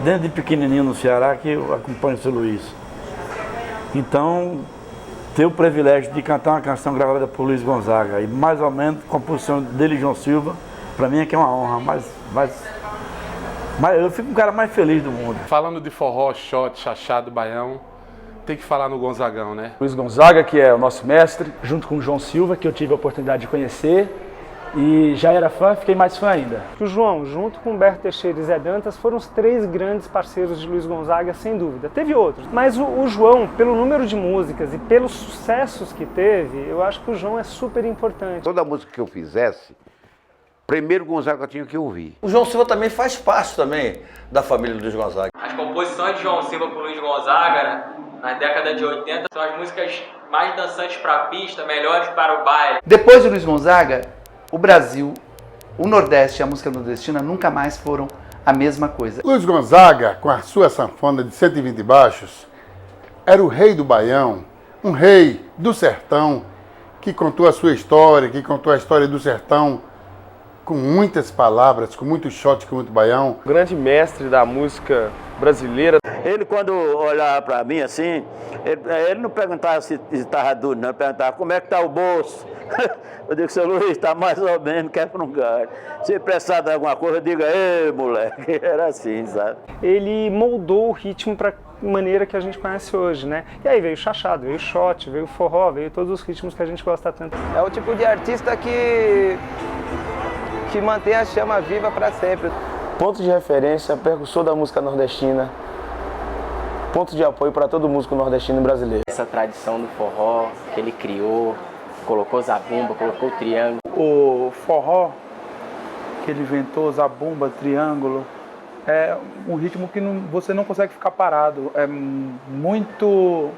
Desde pequenininho no Ceará que eu acompanho o seu Luiz. Então, ter o privilégio de cantar uma canção gravada por Luiz Gonzaga e mais ou menos composição dele e João Silva, para mim é que é uma honra, mas eu fico um cara mais feliz do mundo. Falando de forró, shot, chachado, baião, tem que falar no Gonzagão, né? Luiz Gonzaga, que é o nosso mestre, junto com o João Silva, que eu tive a oportunidade de conhecer. E já era fã, fiquei mais fã ainda. O João, junto com Humberto Teixeira e Zé Dantas, foram os 3 grandes parceiros de Luiz Gonzaga, sem dúvida. Teve outros, mas o João, pelo número de músicas e pelos sucessos que teve, eu acho que o João é super importante. Toda música que eu fizesse, primeiro Gonzaga tinha que ouvir. O João Silva também faz parte também da família do Luiz Gonzaga. As composições de João Silva com Luiz Gonzaga, né, na década de 80, são as músicas mais dançantes para a pista, melhores para o baile. Depois de Luiz Gonzaga, o Brasil, o Nordeste e a música nordestina nunca mais foram a mesma coisa. Luiz Gonzaga, com a sua sanfona de 120 baixos, era o rei do Baião, um rei do sertão, que contou a sua história, que contou a história do sertão com muitas palavras, com muito shot, com muito baião. O grande mestre da música brasileira. Ele, quando olhava para mim assim, ele não perguntava se estava duro, não, ele perguntava como é que está o bolso. Eu digo, seu Luiz, está mais ou menos, quer para um lugar. Se precisar de alguma coisa, eu digo, ei, moleque, era assim, sabe? Ele moldou o ritmo para a maneira que a gente conhece hoje, né? E aí veio o chachado, veio o shot, veio o forró, veio todos os ritmos que a gente gosta tanto. É o tipo de artista que mantém a chama viva para sempre. Ponto de referência, percussor da música nordestina. Ponto de apoio para todo músico nordestino e brasileiro. Essa tradição do forró que ele criou, colocou zabumba, colocou o triângulo. O forró que ele inventou, zabumba, triângulo, é um ritmo que você não consegue ficar parado. É muito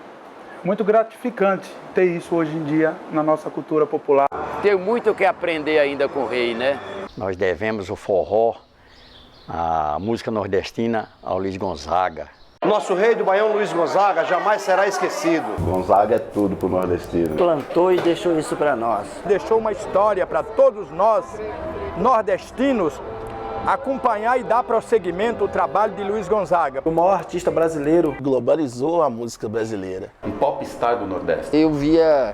gratificante ter isso hoje em dia na nossa cultura popular. Tenho muito o que aprender ainda com o rei, né? Nós devemos o forró, a música nordestina, ao Luiz Gonzaga. Nosso rei do Baião, Luiz Gonzaga, jamais será esquecido. Gonzaga é tudo pro nordestino. Plantou e deixou isso para nós. Deixou uma história para todos nós, nordestinos, acompanhar e dar prosseguimento ao trabalho de Luiz Gonzaga. O maior artista brasileiro. Globalizou a música brasileira. Um popstar do Nordeste. Eu via,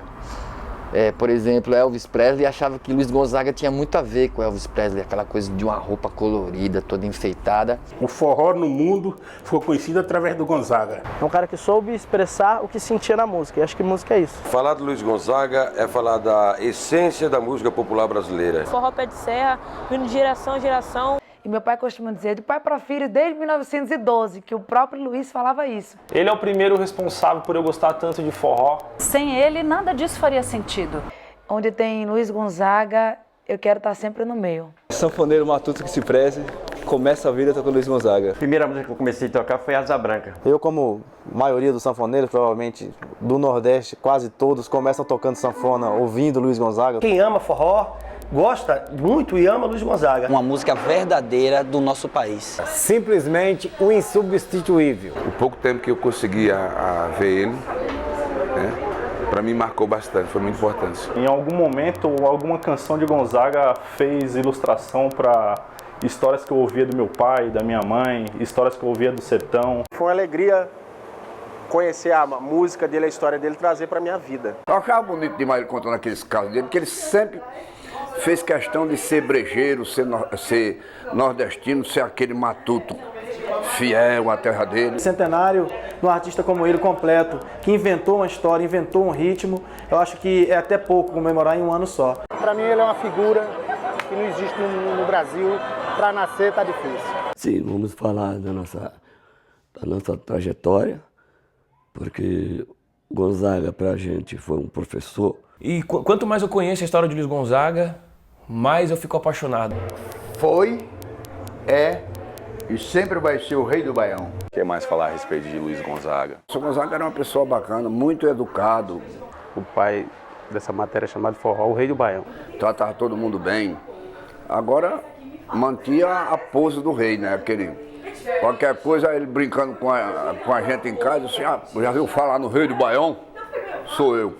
por exemplo, Elvis Presley e achava que Luiz Gonzaga tinha muito a ver com Elvis Presley, aquela coisa de uma roupa colorida, toda enfeitada. O forró no mundo ficou conhecido através do Gonzaga. É um cara que soube expressar o que sentia na música, e acho que música é isso. Falar do Luiz Gonzaga é falar da essência da música popular brasileira. Forró pé de serra, vindo de geração em geração. E meu pai costuma dizer, do pai para o filho, desde 1912, que o próprio Luiz falava isso. Ele é o primeiro responsável por eu gostar tanto de forró. Sem ele, nada disso faria sentido. Onde tem Luiz Gonzaga, eu quero estar sempre no meio. Sanfoneiro matuto que se preze, começa a vida tocando Luiz Gonzaga. A primeira música que eu comecei a tocar foi Asa Branca. Eu, como maioria dos sanfoneiros, provavelmente do Nordeste, quase todos começam tocando sanfona, ouvindo Luiz Gonzaga. Quem ama forró, gosta muito e ama Luiz Gonzaga. Uma música verdadeira do nosso país. Simplesmente um insubstituível. O pouco tempo que eu consegui ver ele, né, para mim marcou bastante, foi muito importante. Em algum momento, alguma canção de Gonzaga fez ilustração para histórias que eu ouvia do meu pai, da minha mãe, histórias que eu ouvia do sertão. Foi uma alegria conhecer a música dele, a história dele, trazer para minha vida. Eu achava bonito demais ele contando aqueles casos dele, porque ele sempre fez questão de ser brejeiro, ser nordestino, ser aquele matuto fiel à terra dele. Centenário de um artista como ele, completo, que inventou uma história, inventou um ritmo, eu acho que é até pouco comemorar em um ano só. Para mim ele é uma figura que não existe no Brasil, para nascer tá difícil. Sim, vamos falar da nossa trajetória, porque Gonzaga pra gente foi um professor. E quanto mais eu conheço a história de Luiz Gonzaga, mais eu fico apaixonado. Foi, é e sempre vai ser o rei do Baião. O que mais falar a respeito de Luiz Gonzaga? O seu Gonzaga era uma pessoa bacana, muito educado. O pai dessa matéria chamada forró, o rei do Baião. Tratava todo mundo bem. Agora mantinha a pose do rei, né? Qualquer coisa, ele brincando com a gente em casa, assim, já viu falar no rei do Baião? Sou eu.